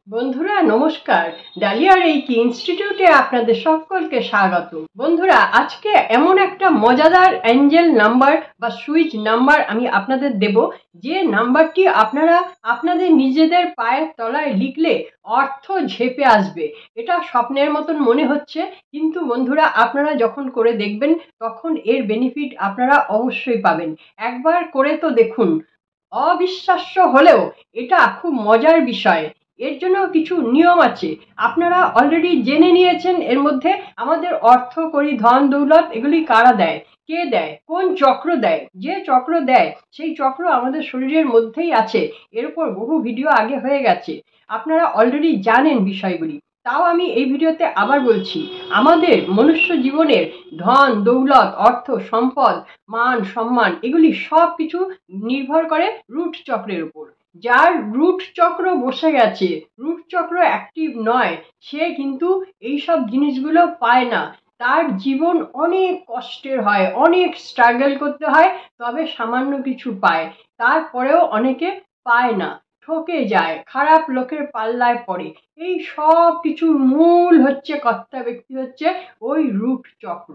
বন্ধুরা নমস্কার। Dahlia reiki ইনস্টিটিউটে আপনাদের সকলকে স্বাগত। বন্ধুরা, আজকে এমন একটা মজাদার অ্যাঞ্জেল নাম্বার বা সুইচ নাম্বার আমি আপনাদের দেব, যে নাম্বারটি আপনারা আপনাদের নিজেদের পায়ের তলায় লিখলে অর্থ ঝেপে আসবে। এটা স্বপ্নের মতন মনে হচ্ছে, কিন্তু বন্ধুরা আপনারা যখন করে দেখবেন তখন এর বেনিফিট আপনারা অবশ্যই পাবেন। একবার করে তো দেখুন। অবিশ্বাস্য হলেও এটা খুব মজার বিষয়। এর জন্য কিছু নিয়ম আছে, আপনারা অলরেডি জেনে নিয়েছেন। এর মধ্যে আমাদের অর্থ, করি, ধন দৌলত এগুলি কারা দেয়, কে দেয়, কোন চক্র দেয়। যে চক্র দেয় সেই চক্র আমাদের শরীরের মধ্যেই আছে। এর উপর বহু ভিডিও আগে হয়ে গেছে, আপনারা অলরেডি জানেন বিষয়গুলি। তাও আমি এই ভিডিওতে আবার বলছি, আমাদের মনুষ্য জীবনের ধন দৌলত, অর্থ সম্পদ, মান সম্মান এগুলি সব কিছু নির্ভর করে রুট চক্রের উপর। যার রুট চক্র বসে গেছে, রুট চক্র অ্যাক্টিভ নয়, সে কিন্তু এইসব জিনিসগুলো পায় না। তার জীবন অনেক কষ্টের হয়, অনেক স্ট্রাগল করতে হয়, তবে সামান্য কিছু পায়। তারপরেও অনেকে পায় না, ঠকে যায়, খারাপ লোকের পাল্লায় পড়ে। এই সব কিছুর মূল হচ্ছে, কর্তা ব্যক্তি হচ্ছে ওই রুট চক্র।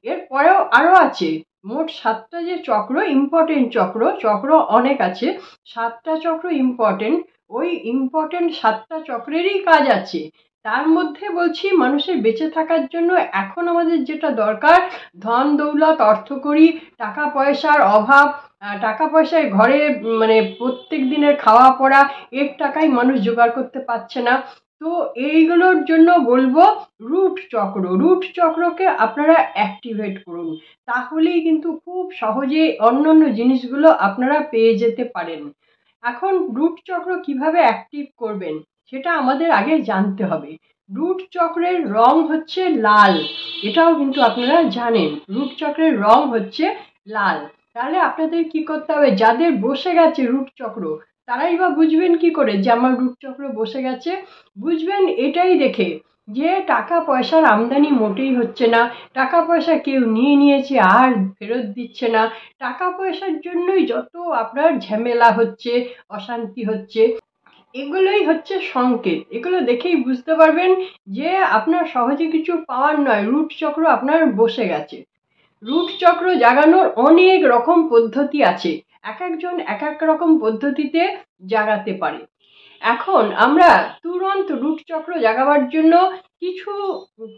এরপরেও আরো আছে, মোট 7টা যে চক্র, ইম্পর্টেন্ট চক্র, চক্র অনেক আছে, 7টা চক্র ইম্পর্টেন্ট। ওই ইম্পর্টেন্ট 7টা চক্রেরই কাজ আছে। তার মধ্যে বলছি, মানুষের বেঁচে থাকার জন্য এখন আমাদের যেটা দরকার, ধন দৌলত, অর্থকড়ি, টাকা পয়সার অভাব, টাকা পয়সায় ঘরে মানে প্রত্যেক দিনের খাওয়া পড়া, এর টাকাই মানুষ জোগাড় করতে পারছে না। তো এইগুলোর জন্য বলবো, রুট চক্র, রুট চক্রকে আপনারা অ্যাক্টিভেট করুন। তাহলেই কিন্তু খুব সহজে অন্যান্য জিনিসগুলো আপনারা পেয়ে যেতে পারেন। এখন রুট চক্র কিভাবে অ্যাক্টিভ করবেন সেটা আমাদের আগে জানতে হবে। রুট চক্রের রং হচ্ছে লাল, এটাও কিন্তু আপনারা জানেন। রুট চক্রের রং হচ্ছে লাল। তাহলে আপনাদের কি করতে হবে, যাদের বসে গেছে রুট চক্র, তারাই বা বুঝবেন কি করে যে আমার রুট চক্র বসে গেছে? বুঝবেন এটাই দেখে, যে টাকা পয়সার আমদানি মোটেই হচ্ছে না, টাকা পয়সা কেউ নিয়ে নিয়েছে আর ফেরত দিচ্ছে না, টাকা পয়সার জন্যই যত আপনার ঝামেলা হচ্ছে, অশান্তি হচ্ছে। এগুলোই হচ্ছে সংকেত। এগুলো দেখেই বুঝতে পারবেন যে আপনার সহজে কিছু পাওয়ার নয়, রুট চক্র আপনার বসে গেছে। রুট চক্র জাগানোর অনেক রকম পদ্ধতি আছে, এক একজন এক এক রকম পদ্ধতিতে জাগাতে পারে। এখন আমরা তুরন্ত রুট চক্র জাগাবার জন্য কিছু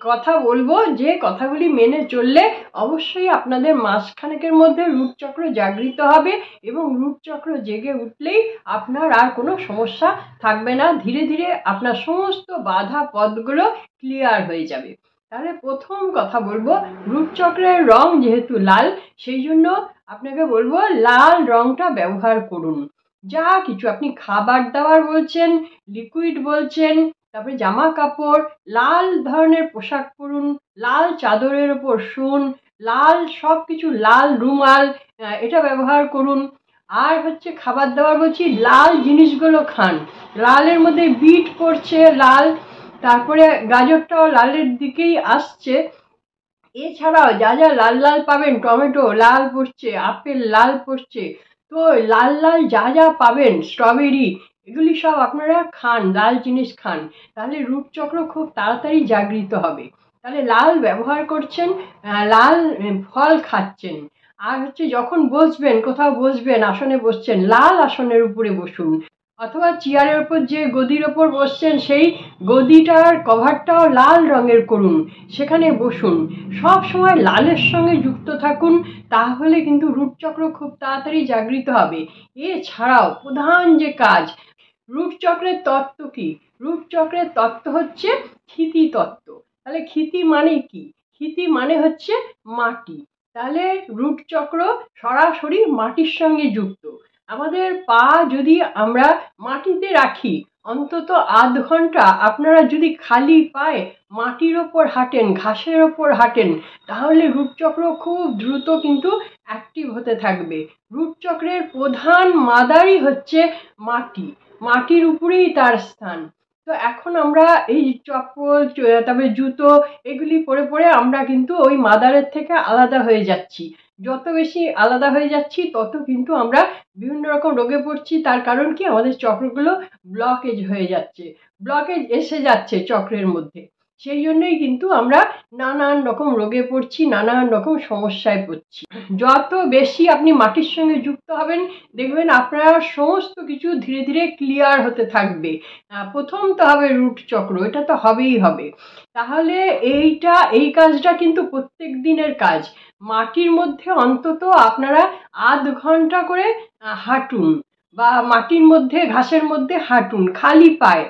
কথা বলবো, যে কথাগুলি মেনে চললে অবশ্যই আপনাদের মাসখানেকের মধ্যে রুট চক্র জাগৃত হবে, এবং রুট চক্র জেগে উঠলেই আপনার আর কোনো সমস্যা থাকবে না। ধীরে ধীরে আপনার সমস্ত বাধা পথগুলো ক্লিয়ার হয়ে যাবে। তাহলে প্রথম কথা বলবো, রুট চক্রের রং যেহেতু লাল, সেই জন্য আপনাকে বলবো লাল রংটা ব্যবহার করুন। যা কিছু আপনি খাবার দাবার বলছেন, লিকুইড বলছেন, তারপরে জামা কাপড়, লাল ধরনের পোশাক পরুন, লাল চাদরের ওপর শুন, লাল সব কিছু, লাল রুমাল, এটা ব্যবহার করুন। আর হচ্ছে খাবার দাবার বলছি, লাল জিনিসগুলো খান। লালের মধ্যে বিট পড়ছে লাল, তারপরে গাজরটাও লালের দিকেই আসছে। এছাড়াও যা যা লাল লাল পাবেন, টমেটো লাল পড়ছে, আপেল লাল পড়ছে, তো লাল লাল যা যা পাবেন, স্ট্রবেরি, এগুলি সব আপনারা খান, লাল জিনিস খান। তাহলে রুট চক্র খুব তাড়াতাড়ি জাগৃত হবে। তাহলে লাল ব্যবহার করছেন, লাল ফল খাচ্ছেন। আর হচ্ছে যখন বসবেন, কোথাও বসবেন, আসনে বসছেন, লাল আসনের উপরে বসুন। অথবা চেয়ারের ওপর যে গদির ওপর বসছেন, সেই গদিটার কভারটাও লাল রঙের করুন, সেখানে বসুন। সব সময় লালের সঙ্গে যুক্ত থাকুন, তাহলে কিন্তু রুট চক্র খুব তাড়াতাড়ি জাগৃত হবে। এছাড়াও প্রধান যে কাজ, রুট চক্রের তত্ত্ব কি? রুট চক্রের তত্ত্ব হচ্ছে ক্ষিতি তত্ত্ব। তাহলে ক্ষিতি মানে কি? ক্ষিতি মানে হচ্ছে মাটি। তাহলে রুট চক্র সরাসরি মাটির সঙ্গে যুক্ত। আমাদের পা যদি আমরা মাটিতে রাখি, অন্তত আধ ঘন্টা আপনারা যদি খালি পায়ে মাটির ওপর হাঁটেন, ঘাসের ওপর হাঁটেন, তাহলে রুট চক্র খুব দ্রুত কিন্তু অ্যাক্টিভ হতে থাকবে। রুট চক্রের প্রধান মাদারই হচ্ছে মাটি, মাটির উপরেই তার স্থান। তো এখন আমরা এই চপ্পল, তারপরে জুতো, এগুলি পরে পরে আমরা কিন্তু ওই মাদারের থেকে আলাদা হয়ে যাচ্ছি। যত বেশি আলাদা হয়ে যাচ্ছি, তত কিন্তু আমরা বিভিন্ন রকম রোগে পড়ছি। তার কারণ কি? আমাদের চক্রগুলো ব্লকেজ হয়ে যাচ্ছে। ব্লকেজ এসে যাচ্ছে চক্রের মধ্যে। সেই জন্যই কিন্তু আমরা নানান রকম রোগে পড়ছি, নানান রকম সমস্যায় পড়ছি। যত বেশি আপনি মাটির সঙ্গে যুক্ত হবেন, দেখবেন আপনার সমস্ত কিছু ধীরে ধীরে ক্লিয়ার হতে থাকবে। প্রথম তো হবে রুট চক্র, এটা তো হবেই হবে। তাহলে এই কাজটা কিন্তু প্রত্যেক দিনের কাজ। মাটির মধ্যে অন্তত আপনারা আধ ঘন্টা করে হাঁটুন, বা মাটির মধ্যে ঘাসের মধ্যে হাঁটুন খালি পায়ে,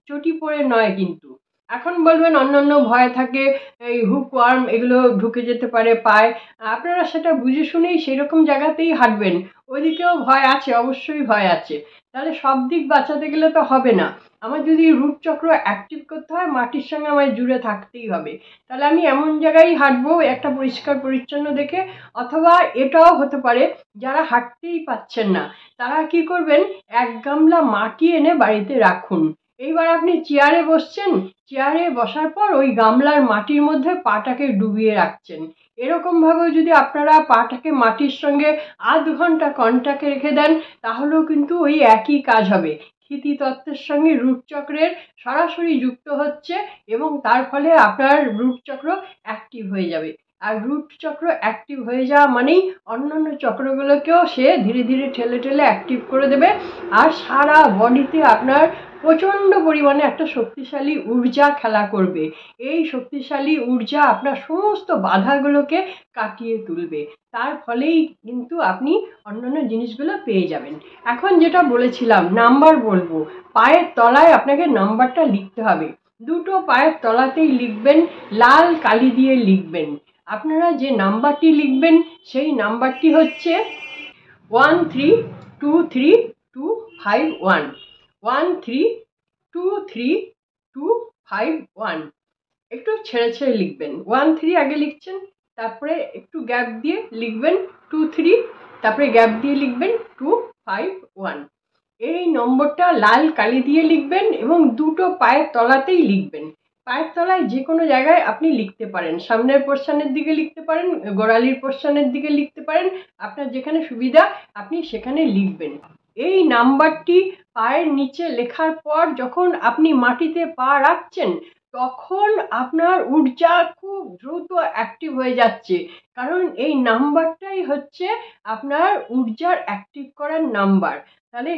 চটি পরে নয় কিন্তু। এখন বলবেন অন্যান্য ভয় থাকে, এই হুকওয়ার্ম এগুলো ঢুকে যেতে পারে পায়ে, আপনারা সেটা বুঝে শুনেই সেরকম জায়গাতেই হাঁটবেন। ওইদিকেও ভয় আছে, অবশ্যই ভয় আছে। তাহলে সব দিক বাঁচাতে গেলে তো হবে না। আমার যদি রুট চক্র অ্যাক্টিভ করতে হয়, মাটির সঙ্গে আমায় জুড়ে থাকতেই হবে। তাহলে আমি এমন জায়গায় হাঁটবো একটা পরিষ্কার পরিচ্ছন্ন দেখে। অথবা এটাও হতে পারে, যারা হাঁটতেই পাচ্ছেন না তারা কি করবেন, এক গামলা মাটি এনে বাড়িতে রাখুন। এইবার আপনি চেয়ারে বসছেন, চেয়ারে বসার পর ওই গামলার মাটির মধ্যে পাটাকে ডুবিয়ে রাখছেন। এরকম ভাবে যদি আপনারা পাটাকে মাটির সঙ্গে আধ ঘন্টা কন্টাক্টে রেখে দেন, তাহলেও কিন্তু ওই একই কাজ হবে। ক্ষিতি তত্ত্বের সঙ্গে রুট চক্রের সরাসরি যুক্ত হচ্ছে, এবং তার ফলে আপনার রুট চক্র অ্যাক্টিভ হয়ে যাবে। আর রুট চক্র অ্যাক্টিভ হয়ে যাওয়া মানেই অন্যান্য চক্রগুলোকেও সে ধীরে ধীরে ঠেলে ঠেলে অ্যাক্টিভ করে দেবে। আর সারা বডিতে আপনার প্রচণ্ড পরিমাণে একটা শক্তিশালী ঊর্জা খেলা করবে। এই শক্তিশালী ঊর্জা আপনার সমস্ত বাধাগুলোকে কাটিয়ে তুলবে। তার ফলেই কিন্তু আপনি অন্যান্য জিনিসগুলো পেয়ে যাবেন। এখন যেটা বলেছিলাম, নাম্বার বলবো, পায়ের তলায় আপনাকে নাম্বারটা লিখতে হবে। দুটো পায়ের তলাতেই লিখবেন, লাল কালি দিয়ে লিখবেন। আপনারা যে নাম্বারটি লিখবেন সেই নাম্বারটি হচ্ছে 132321, 132321। একটু ছেড়ে ছেড়ে লিখবেন। 13 আগে লিখছেন, তারপরে একটু গ্যাপ দিয়ে লিখবেন 23, তারপরে গ্যাপ দিয়ে লিখবেন 251। এই নম্বরটা লাল কালি দিয়ে লিখবেন এবং দুটো পায়ের তলাতেই লিখবেন। পায়ের তলায় যে কোনো জায়গায় আপনি লিখতে পারেন, সামনের পোর্শনের দিকে লিখতে পারেন, গোড়ালির পোর্শনের দিকে লিখতে পারেন, আপনার যেখানে সুবিধা আপনি সেখানে লিখবেন। এই নাম্বারটি পায়ের নিচে লেখার পর যখন আপনি মাটিতে পা রাখছেন, তখন আপনার ঊর্জা খুব দ্রুত অ্যাক্টিভ হয়ে যাচ্ছে। কারণ এই নাম্বারটাই হচ্ছে আপনার ঊর্জার অ্যাক্টিভ করার নাম্বার। তাহলে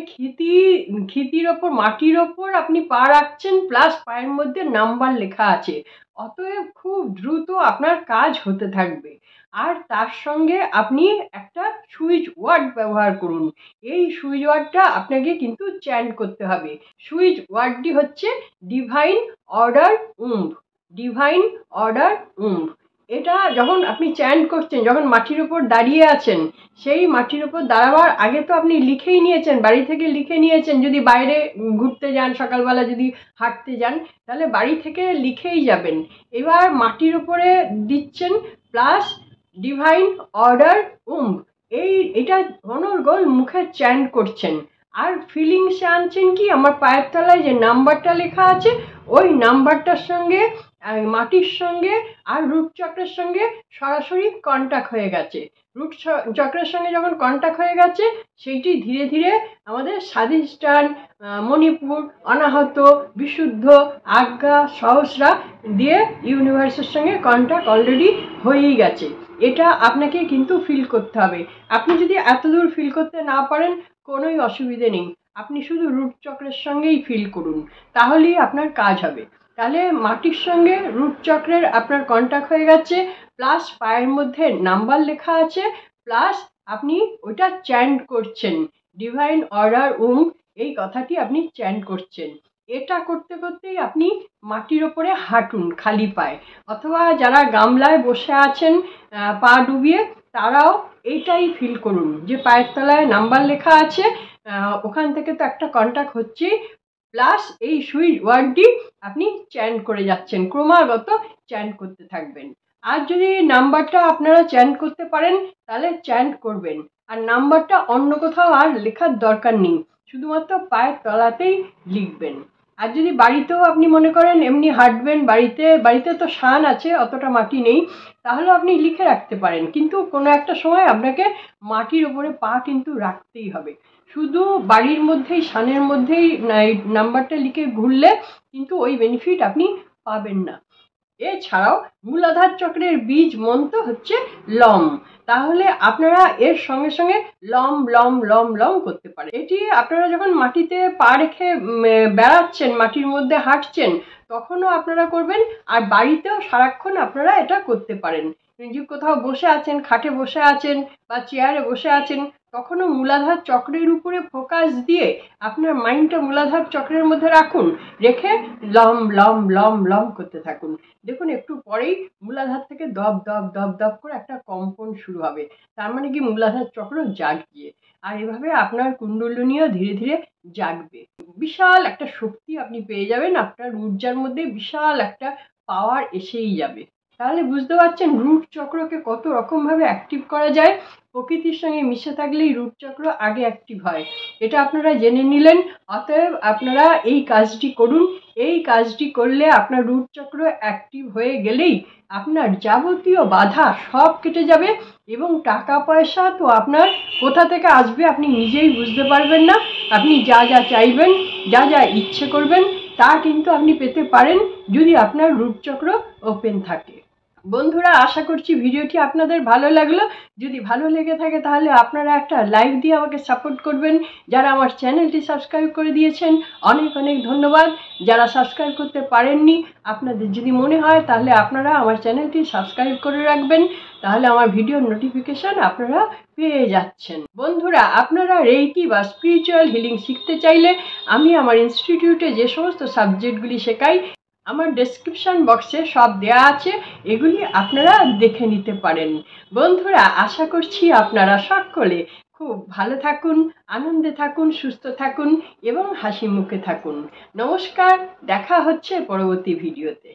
ক্ষিতির ওপর, মাটির ওপর আপনি পা রাখছেন, প্লাস পায়ের মধ্যে নাম্বার লেখা আছে। অতএব খুব দ্রুত আপনার কাজ হতে থাকবে। আর তার সঙ্গে আপনি একটা সুইচ ওয়ার্ড ব্যবহার করুন। এই সুইচ ওয়ার্ডটা আপনাকে কিন্তু চ্যান্ট করতে হবে। সুইচ ওয়ার্ডটি হচ্ছে ডিভাইন অর্ডার উম্ভ, ডিভাইন অর্ডার উম্ভ। এটা যখন আপনি চ্যান্ট করছেন, যখন মাটির উপর দাঁড়িয়ে আছেন, সেই মাটির উপর দাঁড়াবার আগে তো আপনি লিখেই নিয়েছেন, বাড়ি থেকে লিখে নিয়েছেন। যদি বাইরে ঘুরতে যান, সকালবেলা যদি হাঁটতে যান, তাহলে বাড়ি থেকে লিখেই যাবেন। এবার মাটির উপরে দিচ্ছেন প্লাস ডিভাইন অর্ডার উম্ভ, এটা অনর্গল মুখে চ্যান্ট করছেন। আর ফিলিংসে আনছেন কি, আমার পায়ের তলায় যে নাম্বারটা লেখা আছে, ওই নাম্বারটার সঙ্গে মাটির সঙ্গে আর রুট চক্রের সঙ্গে সরাসরি কন্ট্যাক্ট হয়ে গেছে। রুট চক্রের সঙ্গে যখন কন্ট্যাক্ট হয়ে গেছে, সেইটি ধীরে ধীরে আমাদের স্বাধিষ্ঠান, মণিপুর, অনাহত, বিশুদ্ধ, আজ্ঞা, সহস্রা দিয়ে ইউনিভার্সের সঙ্গে কন্ট্যাক্ট অলরেডি হয়েই গেছে। এটা আপনাকে কিন্তু ফিল করতে হবে। আপনি যদি এতদূর ফিল করতে না পারেন, কোনোই অসুবিধে নেই, আপনি শুধু রুট চক্রের সঙ্গেই ফিল করুন, তাহলেই আপনার কাজ হবে। তাহলে মাটির সঙ্গে রুট চক্রের আপনার কন্ট্যাক্ট হয়ে গেছে, প্লাস পায়ের মধ্যে নাম্বার লেখা আছে, প্লাস আপনি ওইটা চ্যান্ট করছেন, ডিভাইন অর্ডার এই কথাটি আপনি চ্যান্ট করছেন। এটা করতে করতেই আপনি মাটির ওপরে হাঁটুন খালি পায়ে। অথবা যারা গামলায় বসে আছেন পা ডুবিয়ে, তারাও এইটাই ফিল করুন যে পায়ের তলায় নাম্বার লেখা আছে, ওখান থেকে তো একটা কন্ট্যাক্ট হচ্ছেই, প্লাস এই সুইচ ওয়ার্ডটি আপনি চ্যান্ট করে যাচ্ছেন, ক্রমাগত চ্যান্ট করতে থাকবেন। আর যদি নাম্বারটা আপনারা চ্যান্ট করতে পারেন, তাহলে চ্যান্ট করবেন। আর নাম্বারটা অন্য কোথাও আর লেখার দরকার নেই, শুধুমাত্র পায়ের তলাতেই লিখবেন। আর যদি বাড়িতেও আপনি মনে করেন এমনি হাঁটবেন, বাড়িতে তো শান আছে, অতটা মাটি নেই, তাহলে আপনি লিখে রাখতে পারেন। কিন্তু কোনো একটা সময় আপনাকে মাটির ওপরে পা কিন্তু রাখতেই হবে। শুধু বাড়ির মধ্যেই শানের মধ্যেই এই নাম্বারটা লিখে ঘুরলে কিন্তু ওই বেনিফিট আপনি পাবেন না। এছাড়াও মূলাধার চক্রের বীজ মন্ত্র হচ্ছে লম। তাহলে আপনারা এর সঙ্গে সঙ্গে লম লম লম লম করতে পারেন। এটি আপনারা যখন মাটিতে পা রেখে বেড়াচ্ছেন, মাটির মধ্যে হাঁটছেন, তখনও আপনারা করবেন। আর বাড়িতেও সারাক্ষণ আপনারা এটা করতে পারেন। যে কোথাও বসে আছেন, খাটে বসে আছেন বা চেয়ারে বসে আছেন, তখনও মূলাধার চক্রের উপরে ফোকাস দিয়ে আপনার মাইন্ডটা মূলাধার চক্রের মধ্যে রাখুন, রেখে লম লম লম লম করতে থাকুন। দেখুন একটু পরেই মূলাধার থেকে দপ দপ দপ দপ করে একটা কম্পন শুরু হবে। তার মানে কি মূলাধার চক্র জাগছে। আর এভাবে আপনার কুণ্ডলিনীও ধীরে ধীরে জাগবে। বিশাল একটা শক্তি আপনি পেয়ে যাবেন, আপনার ঊর্জার মধ্যে বিশাল একটা পাওয়ার এসেই যাবে। তাহলে বুঝতে পারছেন রুট চক্রকে কত রকম ভাবে অ্যাক্টিভ করা যায়। প্রকৃতির সঙ্গে মিশে থাকলেই রুট চক্র আগে অ্যাক্টিভ হয়, এটা আপনারা জেনে নিলেন। অতএব আপনারা এই কাজটি করুন। এই কাজটি করলে আপনার রুট চক্র অ্যাক্টিভ হয়ে গেলেই আপনার যাবতীয় বাধা সব কেটে যাবে, এবং টাকা পয়সা তো আপনার কোথা থেকে আসবে আপনি নিজেই বুঝতে পারবেন না। আপনি যা যা চাইবেন, যা যা ইচ্ছে করবেন, তা কিন্তু আপনি পেতে পারেন যদি আপনার রুট চক্র ওপেন থাকে। বন্ধুরা, আশা করছি ভিডিওটি আপনাদের ভালো লাগলো। যদি ভালো লেগে থাকে তাহলে আপনারা একটা লাইক দিয়ে আমাকে সাপোর্ট করবেন। যারা আমার চ্যানেলটি সাবস্ক্রাইব করে দিয়েছেন অনেক অনেক ধন্যবাদ। যারা সাবস্ক্রাইব করতে পারেননি, আপনাদের যদি মনে হয় তাহলে আপনারা আমার চ্যানেলটি সাবস্ক্রাইব করে রাখবেন, তাহলে আমার ভিডিওর নোটিফিকেশন আপনারা পেয়ে যাচ্ছেন। বন্ধুরা, আপনারা রেইকি বা স্পিরিচুয়াল হিলিং শিখতে চাইলে আমি আমার ইনস্টিটিউটে যে সমস্ত সাবজেক্টগুলি শেখাই আমার ডেসক্রিপশন বক্সে সব দেয়া আছে, এগুলি আপনারা দেখে নিতে পারেন। বন্ধুরা, আশা করছি আপনারা সকলে খুব ভালো থাকুন, আনন্দে থাকুন, সুস্থ থাকুন এবং হাসি মুখে থাকুন। নমস্কার, দেখা হচ্ছে পরবর্তী ভিডিওতে।